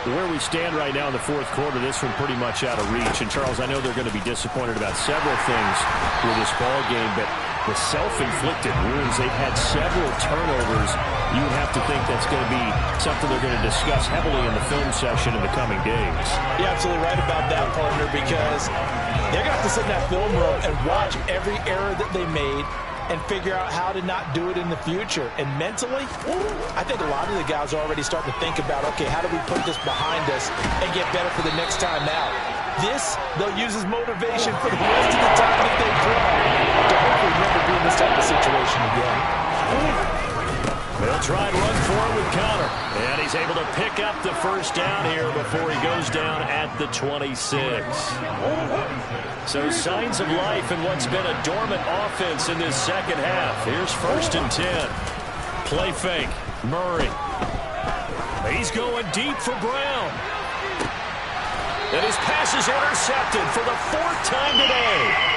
Where we stand right now in the 4th quarter, this one pretty much out of reach. And, Charles, I know they're going to be disappointed about several things with this ball game, but the self-inflicted wounds. They've had several turnovers. You have to think that's going to be something they're going to discuss heavily in the film session in the coming days. You're absolutely right about that, partner, because they're going to have to sit in that film room and watch every error that they made and figure out how to not do it in the future. And mentally, I think a lot of the guys are already starting to think about, okay, how do we put this behind us and get better for the next time out? This, they'll use as motivation for the rest of the time that they play to hopefully never be in this type of situation again. They'll try and run for it with Connor. And he's able to pick up the first down here before he goes down at the 26. So signs of life in what's been a dormant offense in this second half. Here's 1st and 10. Play fake. Murray. He's going deep for Brown. And his pass is intercepted for the 4th time today.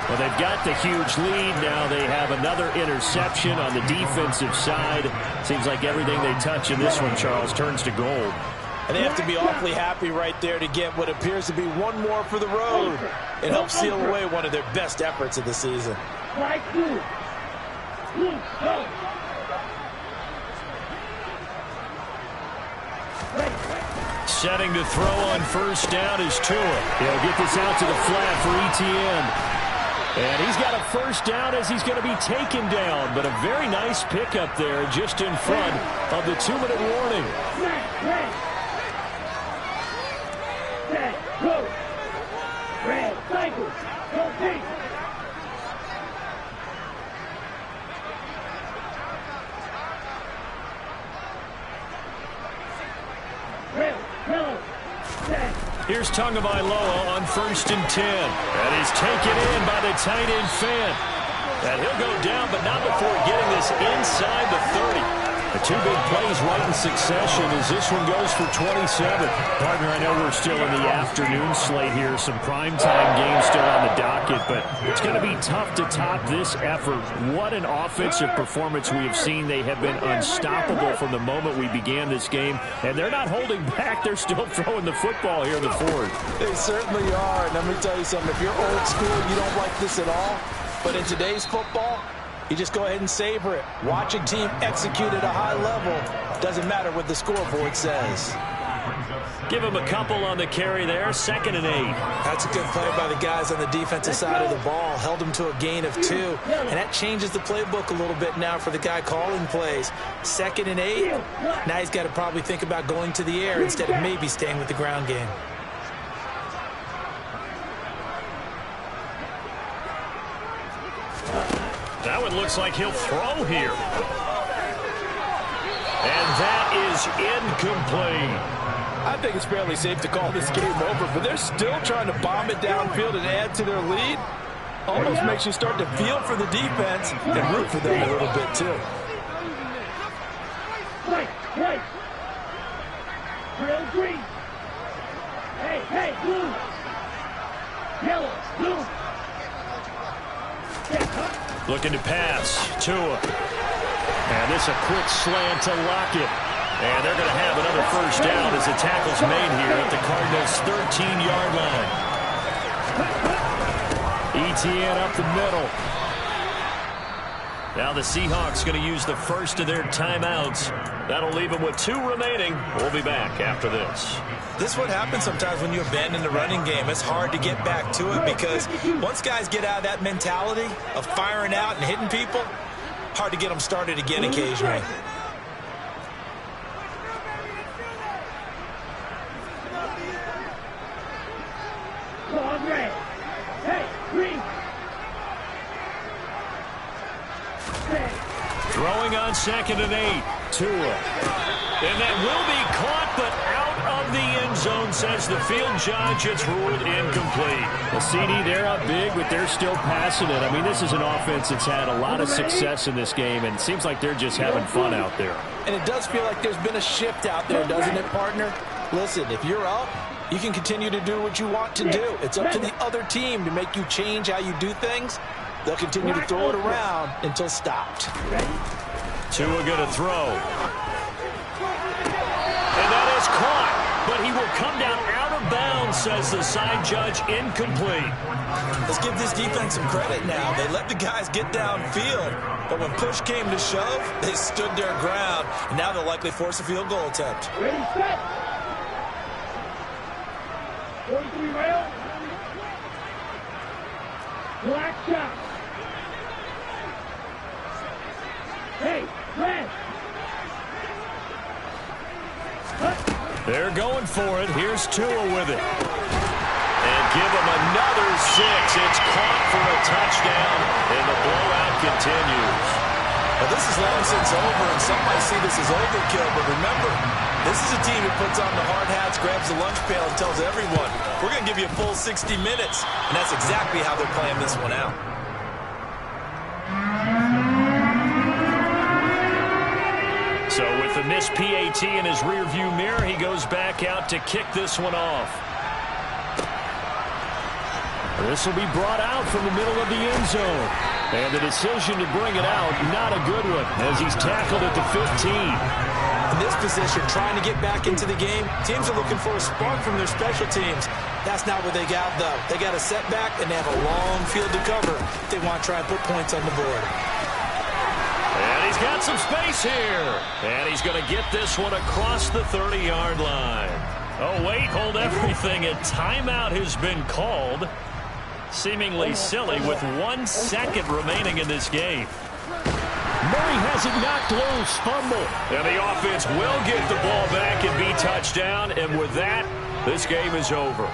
Well, they've got the huge lead. Now they have another interception on the defensive side. Seems like everything they touch in this one, Charles, turns to gold. And they have to be awfully happy right there to get what appears to be one more for the road. It helps seal away one of their best efforts of the season. Setting to throw on 1st down is Tua. He'll get this out to the flat for Etienne. And he's got a 1st down as he's going to be taken down. But a very nice pickup there just in front of the 2-minute warning. Here's Tagovailoa on 1st and 10. And he's taken in by the tight end Fant. And he'll go down, but not before getting this inside the 30. The 2 big plays right in succession as this one goes for 27. Partner, I know we're still in the afternoon slate here. Some primetime games still on the docket, but it's going to be tough to top this effort. What an offensive performance we have seen. They have been unstoppable from the moment we began this game, and they're not holding back. They're still throwing the football here in the 4th. They certainly are. And let me tell you something. If you're old school, you don't like this at all. But in today's football, you just go ahead and savor it. Watch a team execute at a high level. Doesn't matter what the scoreboard says. Give him a couple on the carry there. 2nd and 8. That's a good play by the guys on the defensive side of the ball. Held him to a gain of 2. And that changes the playbook a little bit now for the guy calling plays. 2nd and 8. Now he's got to probably think about going to the air instead of maybe staying with the ground game. That one looks like he'll throw here. And that is incomplete. I think it's fairly safe to call this game over, but they're still trying to bomb it downfield and add to their lead. Almost makes you start to feel for the defense and root for them a little bit, too. Right. Real green. Hey, blue. Yellow, blue. Looking to pass. Tua. And this a quick slant to Lockett. And they're going to have another 1st down as the tackle's made here at the Cardinals' 13-yard line. Etienne up the middle. Now the Seahawks going to use the first of their timeouts. That'll leave them with 2 remaining. We'll be back after this. This is what happens sometimes when you abandon the running game. It's hard to get back to it because once guys get out of that mentality of firing out and hitting people, hard to get them started again occasionally. Throwing on 2nd and 8. Tua. And that will be caught, but out of the end zone, says the field judge. It's ruled incomplete. The CD, they're up big, but they're still passing it. I mean, this is an offense that's had a lot of success in this game, and it seems like they're just having fun out there. And it does feel like there's been a shift out there, doesn't it, partner? Listen, if you're up, you can continue to do what you want to do. It's up to the other team to make you change how you do things. They'll continue to throw it around until stopped. Tua going to throw. And that is caught, but he will come down out of bounds says the side judge incomplete. Let's give this defense some credit now. They let the guys get downfield, but when push came to shove, they stood their ground, and now they'll likely force a field goal attempt. Ready, set. 43 rail. Black shot. Hey, red. They're going for it. Here's Tua with it. And give him another 6. It's caught for a touchdown, and the blowout continues. Well, this is long since over, and some might see this as overkill, but remember, this is a team who puts on the hard hats, grabs the lunch pail, and tells everyone, we're going to give you a full 60 minutes, and that's exactly how they're playing this one out. So with the missed PAT in his rearview mirror, he goes back out to kick this one off. This will be brought out from the middle of the end zone. And the decision to bring it out, not a good one, as he's tackled at the 15. In this position, trying to get back into the game, teams are looking for a spark from their special teams. That's not what they got, though. They got a setback, and they have a long field to cover if they want to try and put points on the board. And he's got some space here. And he's going to get this one across the 30-yard line. Oh, wait, hold everything. A timeout has been called. Seemingly silly with 1 second remaining in this game. Murray has it knocked loose. Fumble. And the offense will get the ball back and be touchdown. And with that, this game is over.